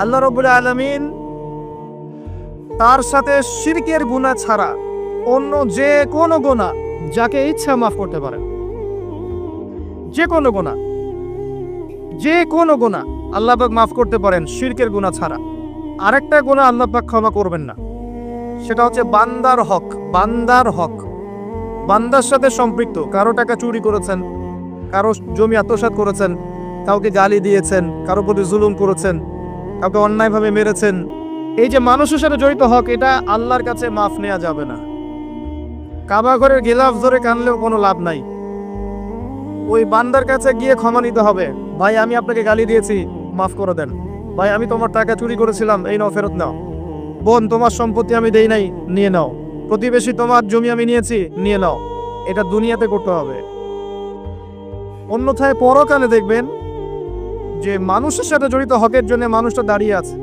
আল্লাহ রাব্বুল আলামিন তার সাথে শিরকের গুনাহ ছাড়া অন্য যে কোনো গুনাহ যাকে ইচ্ছা মাফ করতে পারেন। যে কোনো গুনাহ আল্লাহ পাক মাফ করতে পারেন শিরকের গুনাহ ছাড়া। আরেকটা গুনাহ আল্লাহ পাক ক্ষমা করবেন না, সেটা হচ্ছে বান্দার হক। বান্দার সাথে সম্পৃক্ত, কারো টাকা চুরি করেছেন, কারো জমি আত্মসাৎ করেছেন, কাউকে গালি দিয়েছেন, কারো প্রতি জুলুম করেছেন, কাউকে অন্যায়ভাবে মেরেছেন, এই যে মানুষের সাথে জড়িত হক, এটা আল্লাহর কাছে মাফ নেওয়া যাবে না। কাবা ঘরের গিলাফ ধরে কানলেও কোনো লাভ নাই, ওই বান্দার কাছে গিয়ে ক্ষমা নিতে হবে। ভাই আমি আপনাকে গালি দিয়েছি, মাফ করে দেন। ভাই আমি তোমার টাকা চুরি করেছিলাম, এই নাও ফেরত নাও। বোন তোমার সম্পত্তি আমি দেই নাই, নিয়ে নাও। প্রতিবেশী তোমার জমি আমি নিয়েছি, নিয়ে নাও। এটা দুনিয়াতে করতে হবে। অন্যথায় পরকালে দেখবেন যে মানুষের সাথে জড়িত হকের জন্য মানুষটা দাঁড়িয়ে আছে,